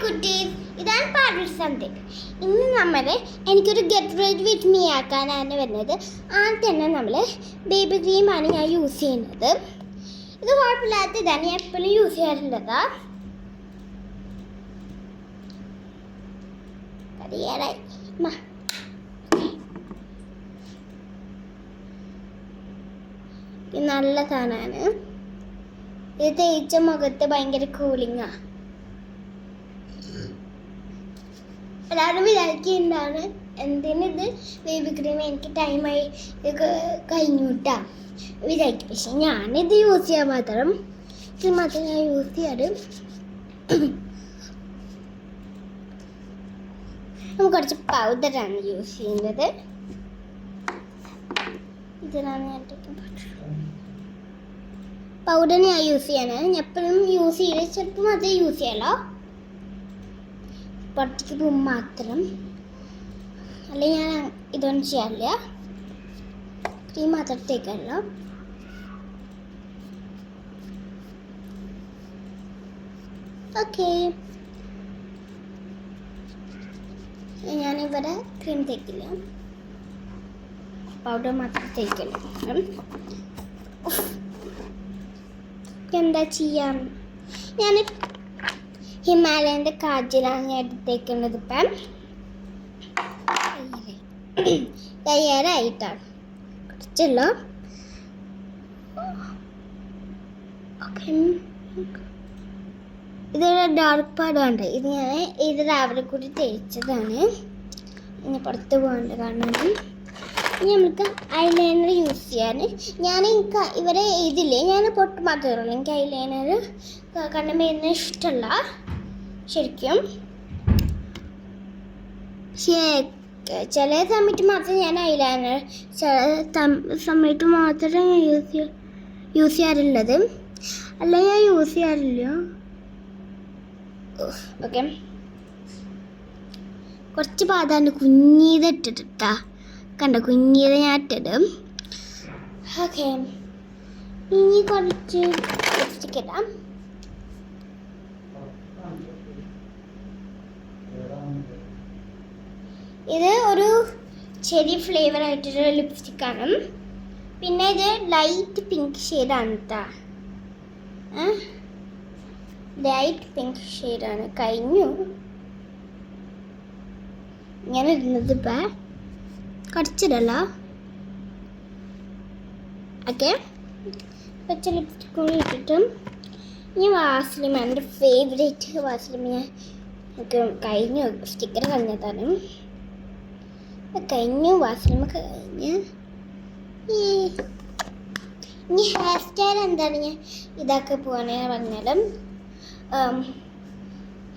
കുട്ടീസ്, ഇതാണ് പാർവീസ് സന്ദീപ്. ഇന്ന് നമ്മൾ എനിക്കൊരു ഗെറ്റ് റെഡി വിത്ത് മീ ആക്കാനാണ് വരുന്നത്. ആദ്യം തന്നെ നമ്മൾ ബേബി ക്രീമാണ് ഞാൻ യൂസ് ചെയ്യുന്നത്. ഇത് കുഴപ്പമില്ലാത്ത ഇതാണ്, ഞാൻ എപ്പോഴും യൂസ് ചെയ്യാറുള്ളതാ. നല്ല സാധനമാണ്. ഇത് തേച്ച മുഖത്ത് ഭയങ്കര കൂളിങ്ങാ. എല്ലാവരും വിചാരിക്കുന്നുണ്ടാണ് എന്തിനിത് ബേബി ക്രീം, എനിക്ക് ടൈമായി കഴിഞ്ഞുട്ടാ വിചാരിക്കും. പക്ഷെ ഞാനിത് യൂസ് ചെയ്യാൻ മാത്രം, ഇത് മാത്രം ഞാൻ യൂസ് ചെയ്യാറ്. നമുക്ക് കുറച്ച് പൗഡറാണ് യൂസ് ചെയ്യുന്നത്. ഇതിനാണ് ഞാൻ പൗഡർ ഞാൻ യൂസ് ചെയ്യണത്. ഞാൻ എപ്പോഴും യൂസ് ചെയ്ത് ചിലപ്പോൾ മാത്രമേ യൂസ് ചെയ്യാലോ, പുറത്തേക്ക് പോകുമ്പോൾ മാത്രം. അല്ലെങ്കിൽ ഞാൻ ഇതൊന്നും ചെയ്യാറില്ല, ക്രീം മാത്രം തേക്കാറില്ല. ഓക്കെ, ഞാനിവിടെ ക്രീം തേക്കില്ല, പൗഡർ മാത്രം തേക്കില്ല. എന്താ ചെയ്യാം, ഞാൻ ഹിമാലയൻ്റെ കാജലാണ് ഞാൻ എടുത്തേക്കുന്നത്. ഇപ്പം തയ്യാറായിട്ടാണ് കുറച്ചല്ലോ. ഓക്കെ, ഇതൊരു ഡാർക്ക് പാടുണ്ട്. ഇത് രാവിലെ കൂടി തേച്ചതാണ്. ഇനി പുറത്ത് പോകേണ്ട കാരണം ഇനി നമുക്ക് ഐലൈനർ യൂസ് ചെയ്യാൻ. എനിക്ക് ഇവരെ ഇതില്ലേ, ഞാൻ പൊട്ട് മാത്രമേ ഉള്ളൂ. എനിക്ക് ഐലൈനർ കണ്ണം വരുന്ന ഇഷ്ടമല്ല ശരിക്കും. പക്ഷേ ചില സമയത്ത് മാത്രമേ ഞാൻ ഐലൈനർ, ചില സമയത്ത് മാത്രമേ ഞാൻ യൂസ് ചെയ്യാറുള്ളത്, അല്ല ഞാൻ യൂസ് ചെയ്യാറില്ല. ഓക്കെ, കുറച്ച് പാതാണ് കുഞ്ഞീത് ഇട്ടിട്ടാ, കണ്ട കുഞ്ഞീത് ഞാൻ ഇട്ടത്. ഓക്കെ, ഇനി കുറച്ച് ലിപ്സ്റ്റിക് ഇടാം. ഇത് ഒരു ചെറി ഫ്ലേവർ ആയിട്ടൊരു ലിപ്സ്റ്റിക്കാണ്. പിന്നെ ഇത് ലൈറ്റ് പിങ്ക് ഷെയ്ഡാണ് കേട്ടോ, ലൈറ്റ് പിങ്ക് ഷെയ്ഡാണ്. കഴിഞ്ഞു ഇങ്ങനെ ഇടുന്നത്. ഇപ്പം കുറച്ചിടല്ല. ഓക്കെ, കുറച്ച് ലിപ്സ്റ്റിക് കൂടി ഇട്ടിട്ടും ഇനി വാസ്ലിൻ, എൻ്റെ ഫേവറേറ്റ് വാസ്ലിൻ. എനിക്ക് കഴിഞ്ഞു, സ്റ്റിക്കർ കഴിഞ്ഞതാണ്. കഴിഞ്ഞു, വാസ്ലിനൊക്കെ കഴിഞ്ഞ്. ഇനി ഹെയർ സ്റ്റൈൽ എന്താണ് ഞാൻ ഇതാക്കി പോവാണെന്ന് പറഞ്ഞാലും,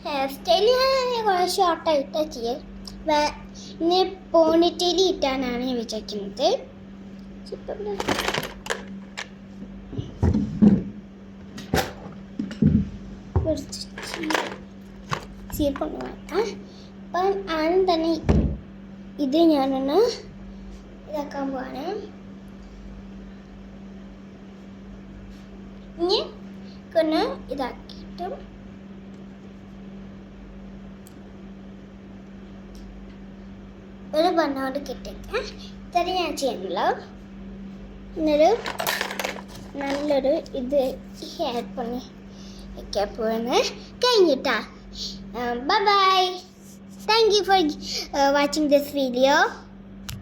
ഹെയർ സ്റ്റൈൽ ഞാൻ കുറേ ഷോർട്ടായിട്ടാണ് ചെയ്യൽ. ഇനി പോണിറ്റെയിൽ ഇട്ടാനാണ് ഞാൻ വിചാരിക്കുന്നത്. ചീപ്പൊന്ന് വേണ്ട. അപ്പം ആദ്യം തന്നെ ഇത് ഞാനൊന്ന് ഇതാക്കാൻ പോവാണ്. ഇനി ഒന്ന് ഇതാക്കിയിട്ടും ഒരു ബണ്ണോട് കിട്ടിയേക്കാം. ഇത്ര ഞാൻ ചെയ്യണല്ലോ. നല്ലൊരു ഇത് ഹെയർ പണി ഒക്കെ പോവാണ്. കഴിഞ്ഞിട്ടാ. Bye bye. Thank you for watching this video.